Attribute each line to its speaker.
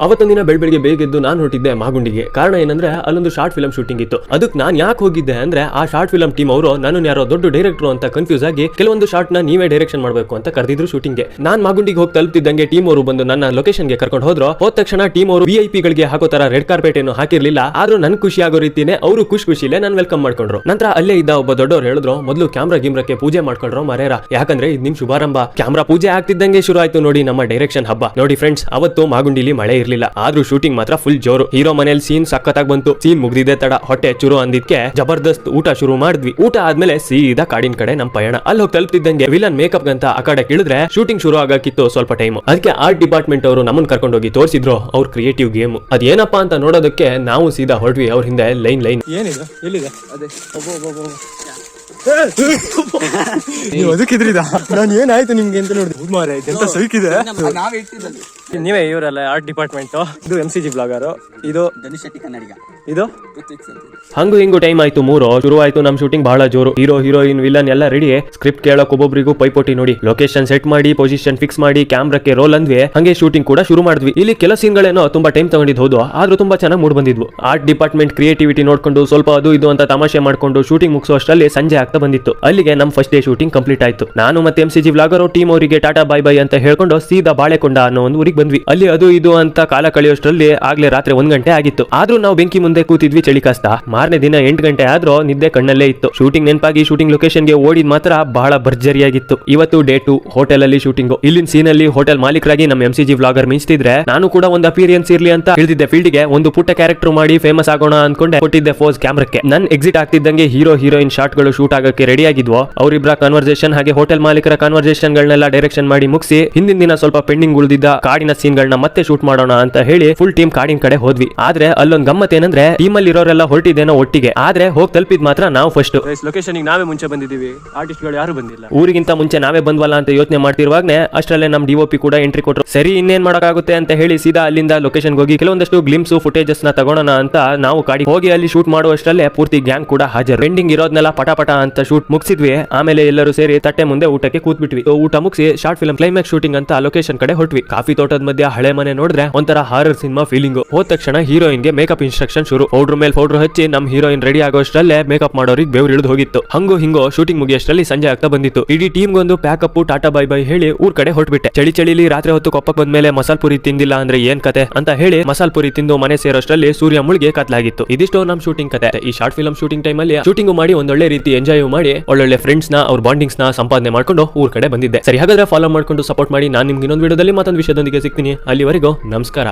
Speaker 1: ಅವತ್ತೊಂದಿನ ಬೆಳಗ್ಗೆ ಬೇಗೆದ್ದು ನಾನು ಹೊರಟಿದ್ದೆ ಮಾಗುಂಡಿಗೆ. ಕಾರಣ ಏನಂದ್ರೆ ಅಲ್ಲೊಂದು ಶಾರ್ಟ್ ಫಿಲ್ಮ್ ಶೂಟಿಂಗ್ ಇತ್ತು. ಅದಕ್ಕೆ ನಾನು ಯಾಕೆ ಹೋಗಿದ್ದೆ ಅಂದ್ರೆ ಆ ಶಾರ್ಟ್ ಫಿಲ್ಮ್ ಟೀಮ್ ಅವರು ನಾನು ಯಾರೋ ದೊಡ್ಡ ಡೈರೆಕ್ಟರ್ ಅಂತ ಕನ್ಫ್ಯೂಸ್ ಆಗಿ ಕೆಲವೊಂದು ಶಾರ್ಟ್ ನ ನೀವೇ ಡೈರೆಕ್ಷನ್ ಮಾಡಬೇಕು ಅಂತ ಕರೆದಿದ್ರು ಶೂಟಿಂಗ್ಗೆ. ನಾನು ಮಾಗುಂಡಿಗೆ ಹೋಗಿ ತಲುಪ್ತಿದ್ದಂಗೆ ಟೀಮ್ ಅವರು ಬಂದು ನನ್ನ ಲೊಕೇಶನ್ಗೆ ಕರ್ಕೊಂಡು ಹೋದ್ರು. ಹೋದ ತಕ್ಷಣ ಟೀಮ್ ಅವರು VIP ಗಳಿಗೆ ಹಾಕೋ ತರ ರೆಡ್ ಕಾರ್ಪೆಟ್ ಏನು ಹಾಕಿರ್ಲಿಲ್ಲ. ಆದ್ರೂ ನನ್ ಖುಷಿ ಆಗೋ ರೀತಿನೇ ಅವರು ಖುಷಿಲೇ ನಾನು ವೆಲ್ಕಮ್ ಮಾಡ್ಕೊಂಡ್ರು. ನಂತರ ಅಲ್ಲೇ ಇದ್ದ ಒಬ್ಬ ದೊಡ್ಡವರು ಹೇಳಿದ್ರು, ಮೊದಲು ಕ್ಯಾಮ್ರಾ ಗಿಮ್ರಕ್ಕೆ ಪೂಜೆ ಮಾಡ್ಕೊಂಡ್ರು ಮರೇರಾ, ಯಾಕಂದ್ರೆ ಇದು ನಿಮ್ ಶುಭಾರಂಭ. ಕ್ಯಾಮ್ರಾ ಪೂಜೆ ಆಗ್ತಿದ್ದಂಗೆ ಶುರು ಆಯ್ತು ನೋಡಿ ನಮ್ಮ ಡೈರೆಕ್ಷನ್ ಹಬ್ಬ. ನೋಡಿ ಫ್ರೆಂಡ್ಸ್, ಅವತ್ತು ಮಾಗುಂಡಿಲಿ ಮಳೆ ಇರ್ಲಿಲ್ಲ, ಆದ್ರೂ ಶೂಟಿಂಗ್ ಮಾತ್ರ ಫುಲ್ ಜೋರು. ಹೀರೋ ಮನೇಲಿ ಸೀನ್ ಸಖತ್ತಾಗಿ ಬಂತು. ಸೀನ್ ಮುಗ್ದಿದೆ ತಡ ಹೊಟ್ಟೆ ಚುರು ಅಂದಿದ್ಕೆ ಜಬರ್ದಸ್ತ್ ಊಟ ಶುರು ಮಾಡಿದ್ವಿ. ಊಟ ಆದ್ಮೇಲೆ ಸೀದಾ ಕಾಡಿನ ಕಡೆ ನಮ್ ಪಯಣ. ಅಲ್ಲಿ ಹೋಗಿ ತಲುಪ್ತಿದ್ದಂಗೆ ವಿಲನ್ ಮೇಕಪ್ ಗಂತ ಆ ಕಡೆ ಇಳಿದ್ರೆ ಶೂಟಿಂಗ್ ಶುರು ಆಗಕ್ಕಿತ್ತು ಸ್ವಲ್ಪ ಟೈಮ್. ಅದಕ್ಕೆ ಆರ್ಟ್ ಡಿಪಾರ್ಟ್ಮೆಂಟ್ ಅವರು ನಮ್ಮನ್ನ ಕರ್ಕೊಂಡು ಹೋಗಿ ತೋರಿಸಿದ್ರು ಅವ್ರ ಕ್ರಿಯೇಟಿವ್ ಗೇಮ್. ಅದೇನಪ್ಪಾ ಅಂತ ನೋಡೋದಕ್ಕೆ ನಾವು ಸೀದಾ ಹೊರಟ್ವಿ ಅವ್ರ ಹಿಂದೆ ಲೈನ್.
Speaker 2: ಏನಿದೆ ಎಲ್ಲಿದೆ ಅದೇ ನೀವು ಅದಕ್ಕಿದ್ರಿದ ನಾನು ಏನಾಯ್ತು ನಿಮ್ಗೆ ಅಂತ ನೋಡಿದೆ ಮಾರೆ ಎಂತ ಸೈಕಿದೆ. ನೀವೇ ಇವರಲ್ಲ ಆರ್ಟ್ ಡಿಪಾರ್ಟ್ಮೆಂಟ್. ಇದು MCG ಬ್ಲಾಗರ್, ಇದು ಕನ್ನಡಿಗ, ಇದು
Speaker 1: ಹಂಗು ಹಿಂಗು ಟೈಮ್ ಆಯ್ತು 3 ಶುರು ಆಯ್ತು ನಮ್ ಶೂಟಿಂಗ್ ಬಹಳ ಜೋರು. ಹೀರೋ ಹೀರೋಯಿನ್ ವಿಲನ್ ಎಲ್ಲ ರೆಡಿ. ಸ್ಕ್ರಿಪ್ಟ್ ಕೇಳಕ್ ಒಬ್ಬೊಬ್ರಿಗೂ ಪೈಪೋಟಿ ನೋಡಿ. ಲೊಕೇಶನ್ ಸೆಟ್ ಮಾಡಿ ಪೊಸಿಷನ್ ಫಿಕ್ಸ್ ಮಾಡಿ ಕ್ಯಾಮ್ರಾಕ್ಕೆ ರೋಲ್ ಅಂದ್ವಿ. ಹಂಗೆ ಶೂಟಿಂಗ್ ಕೂಡ ಶುರು ಮಾಡಿದ್ವಿ. ಇಲ್ಲಿ ಕೆಲ ಸೀನ್ಗಳೇನೋ ತುಂಬಾ ಟೈಮ್ ತಗೊಂಡಿದ್ದು ಹೌದು, ಆದ್ರೂ ತುಂಬಾ ಚೆನ್ನಾಗಿ ಮೂಡ್ ಬಂದಿದ್ವು. ಆರ್ಟ್ ಡಿಪಾರ್ಟ್ಮೆಂಟ್ ಕ್ರಿಯೇಟಿವಿಟಿ ನೋಡ್ಕೊಂಡು ಸ್ವಲ್ಪ ಅದು ಇದು ಅಂತ ತಮಾಷೆ ಮಾಡ್ಕೊಂಡು ಶೂಟಿಂಗ್ ಮುಗಿಸುವಷ್ಟರಲ್ಲಿ ಸಂಜೆ ಆಗ್ತಾ ಬಂದಿತ್ತು. ಅಲ್ಲಿಗೆ ನಮ್ ಫಸ್ಟ್ ಡೇ ಶೂಟಿಂಗ್ ಕಂಪ್ಲೀಟ್ ಆಯ್ತು. ನಾನು ಮತ್ತೆ MCG ಬ್ಲಾಗರ್ ಟೀಮ್ ಅವರಿಗೆ ಟಾಟಾ ಬೈ ಬೈ ಅಂತ ಹೇಳ್ಕೊಂಡು ಸೀದಾ ಬಾಳೆಕೊಂಡ ಅನ್ನೋ ಒಂದು ಊರಿಗೆ ಬಂದ್ವಿ. ಅಲ್ಲಿ ಅದು ಇದು ಅಂತ ಕಾಲ ಕಳೆಯೋಷ್ಟರಲ್ಲಿ ಆಗ್ಲೇ ರಾತ್ರಿ 1 ಗಂಟೆ ಆಗಿತ್ತು. ಆದ್ರೂ ನಾವು ಬೆಂಕಿ ಮುಂದೆ ಕೂತಿದ್ವಿ ಚಳಿ ಕಾಸ್ತಾ. ಮಾರನೇ ದಿನ 8 ಗಂಟೆ ಆದ್ರೂ ನಿದ್ದೆ ಕಣ್ಣಲ್ಲೇ ಇತ್ತು. ಶೂಟಿಂಗ್ ನೆನಪಾಗಿ ಶೂಟಿಂಗ್ ಲೊಕೇಶನ್ ಗೆ ಓಡಿದ್ ಮಾತ್ರ ಬಹಳ ಭರ್ಜರಿಯಾಗಿತ್ತು. ಇವತ್ತು ಡೇ 2 ಹೋಟೆಲ್ ಅಲ್ಲಿ ಶೂಟಿಂಗ್. ಇಲ್ಲಿನ ಸೀನ್ ಅಲ್ಲಿ ಹೋಟೆಲ್ ಮಾಲೀಕರಾಗಿ ನಮ್ಮ MCG ಬ್ಲಾಗರ್ ಮಿಂಚ್ತಿದ್ರೆ ನಾನು ಕೂಡ ಒಂದು ಅಪಿಯರೆನ್ಸ್ ಇರ್ಲಿ ಅಂತ ಹೇಳಿದ್ದೆ ಫೀಲ್ಡ್ ಗೆ. ಒಂದು ಪುಟ್ಟ ಕ್ಯಾರೆಕ್ಟರ್ ಮಾಡಿ ಫೇಮಸ್ ಆಗೋಣ ಅನ್ಕೊಂಡೆ ಕೊಟ್ಟಿದ್ದೆ ಫೋಸ್ ಕ್ಯಾಮ್ರಾಕ್ಕೆ. ನನ್ ಎಕ್ಸಿಟ್ ಆಗ್ತಿದ್ದಂಗೆ ಹೀರೋ ಹೀರೋಯಿನ್ ಶಾಟ್ ಗಳು ಶೂಟ್ ಆಗಕ್ಕೆ ರೆಡಿ ಆಗಿದ್ವು. ಅವರಿಬ್ಬರ ಕನ್ವರ್ಸೇಷನ್ ಹಾಗೆ ಹೋಟೆಲ್ ಮಾಲೀಕರ ಕನ್ವರ್ಸೇಷನ್ ಗಳನ್ನೆಲ್ಲ ಡೈರೆಕ್ಷನ್ ಮಾಡಿ ಮುಗಿಸಿ ಹಿಂದಿನ ದಿನ ಸ್ವಲ್ಪ ಪೆಂಡಿಂಗ್ ಉಳಿದಿದ್ದ ಕಾಡಿನ ಸೀನ್ ಗಳನ್ನ ಮತ್ತೆ ಶೂಟ್ ಮಾಡೋಣ ಅಂತ ಹೇಳಿ ಫುಲ್ ಟೀಮ್ ಕಾಡಿನ ಕಡೆ ಹೋದ್ವಿ. ಆದ್ರೆ ಅಲ್ಲೊಂದು ಗಮ್ಮತ್ ಏನಂದ್ರೆ ಟೀಮ್ ಅಲ್ಲಿ ಇರೋರೆಲ್ಲ ಹೊರಟಿದ್ದೇನೋ ಒಟ್ಟಿಗೆ, ಆದ್ರೆ ಹೋಗಿ ತಲುಪಿದ್ ಮಾತ್ರ ನಾವು ಫಸ್ಟ್. ಲೊಕೇಶನ್ ನಾವೇ ಮುಂಚೆ ಬಂದಿದ್ದೀವಿ, ಆರ್ಟಿಸ್ಟ್ ಗಳು ಯಾರು ಬಂದಿಲ್ಲ. ಊರಿಗಿಂತ ಮುಂಚೆ ನಾವೇ ಬಂದ್ವಲ್ಲ ಅಂತ ಯೋಚನೆ ಮಾಡ್ತಿರುವಾಗನೇ ಅಷ್ಟರಲ್ಲೇ ನಮ್ DOP ಕೂಡ ಎಂಟ್ರಿ ಕೊಟ್ರು. ಸರಿ ಇನ್ನೇನ್ ಮಾಡಕ್ಕಾಗುತ್ತೆ ಅಂತ ಹೇಳಿ ಸೀದಾ ಅಲ್ಲಿಂದ ಲೊಕೇಶನ್ ಹೋಗಿ ಕೆಲವೊಂದಷ್ಟು ಗ್ಲಿಮ್ಸ್ ಫುಟೇಜಸ್ ನ ತಗೋಣ ಅಂತ ನಾವು ಕಾಡಿ ಹೋಗಿ ಅಲ್ಲಿ ಶೂಟ್ ಮಾಡುವಷ್ಟರಲ್ಲೇ ಪೂರ್ತಿ ಗ್ಯಾಂಗ್ ಕೂಡ ಹಾಜರು. ಪೆಂಡಿಂಗ್ ಇರೋದ್ನೆಲ್ಲ ಪಟ ಅಂತ ಶೂಟ್ ಮುಗಿಸಿದ್ವಿ. ಆಮೇಲೆ ಎಲ್ಲರೂ ಸೇರಿ ತಟ್ಟೆ ಮುಂದೆ ಊಟಕ್ಕೆ ಕೂತ್ಬಿಟ್ವಿ. ಊಟ ಮುಗಿಸಿ ಶಾರ್ಟ್ ಫಿಲ್ಮ್ ಕ್ಲೈಮ್ಯಾಕ್ಸ್ ಶೂಟಿಂಗ್ ಅಂತ ಲೊಕೇಶನ್ ಕಡೆ ಹೊಟ್ವಿ. ಕಾಫಿ ತೋಟದ ಮಧ್ಯ ಹಳೆ ಮನೆ ನೋಡಿದ್ರೆ ಒಂಥರ ಹಾರರ್ ಸಿನಿಮಾ ಫೀಲಿಂಗ್. ಹೋದ ತಕ್ಷಣ ಹೀರೋಯಿನ್ ಗೆ ಮೇಕಪ್ ಇನ್ಸ್ಟ್ರಕ್ಷನ್ ಶುರು. ಪೌಡರ್ ಮೇಲೆ ಪೌಡರ್ ಹಚ್ಚಿ ನಮ್ ಹೀರೋಯಿನ್ ರೆಡಿ ಆಗೋಷ್ಟರಲ್ಲೇ ಮೇಕಪ್ ಮಾಡೋರಿಗೆ ಬೆವ್ರು ಇಳಿದು ಹೋಗಿತ್ತು. ಹಂಗೋ ಹಿಂಗೋ ಶೂಟಿಂಗ್ ಮುಗಿಯಷ್ಟರಲ್ಲಿ ಸಂಜೆ ಆಗ್ತಾ ಬಂದಿತ್ತು. ಇಡೀ ಟೀಮ್ ಗೊಂದು ಪ್ಯಾಕಪ್ ಟಾಟಾ ಬೈ ಬೈ ಹೇಳಿ ಊರ್ ಕಡೆ ಹೊಟ್ಬಿಟ್ಟೆ. ಚಳಿಲಿ ರಾತ್ರಿ ಹೊತ್ತು ಕೊಪ್ಪಕ್ಕೆ ಬಂದ್ಮೇಲೆ ಮಸಾಲ್ ಪುರಿ ತಿಂದಿಲ್ಲ ಅಂದ್ರೆ ಏನ್ ಕತೆ ಅಂತ ಹೇಳಿ ಮಸಾಲ್ ಪುರಿ ತಿಂದು ಮನೆ ಸೇರೋಷ್ಟರಲ್ಲಿ ಸೂರ್ಯ ಮುಳುಗೆ ಕತ್ಲಾಗಿತ್ತು. ಇದಿಷ್ಟು ನಮ್ ಶೂಟಿಂಗ್ ಕತೆ. ಈ ಶಾರ್ಟ್ ಫಿಲ್ಮ್ ಶೂಟಿಂಗ್ ಟೈಮ್ ಅಲ್ಲಿ ಶೂಟಿಂಗ್ ಮಾಡಿ ಒಂದೊಳ್ಳೆ ರೀತಿ ಎಂಜಾಯ್ ಮಾಡಿ ಒಳ್ಳೊಳ್ಳೆ ಫ್ರೆಂಡ್ಸ್ ನ ಅವ್ರ ಬಾಂಡಿಂಗ್ಸ್ ನ ಸಂಪಾದನೆ ಮಾಡ್ಕೊಂಡು ಊರ್ ಕಡೆ ಬಂದಿದ್ದೆ. ಸರಿ, ಹಾಗಾದ್ರೆ ಫಾಲೋ ಮಾಡ್ಕೊಂಡು ಸಪೋರ್ಟ್ ಮಾಡಿ. ನಾನು ನಿಮ್ಗೆ ಇನ್ನೊಂದು ವಿಡಿಯೋದಲ್ಲಿ ಮತ್ತೊಂದು ವಿಷಯದೊಂದಿಗೆ ಸಿಗ್ತೀನಿ. ಅಲ್ಲಿವರೆಗೂ ನಮಸ್ಕಾರ.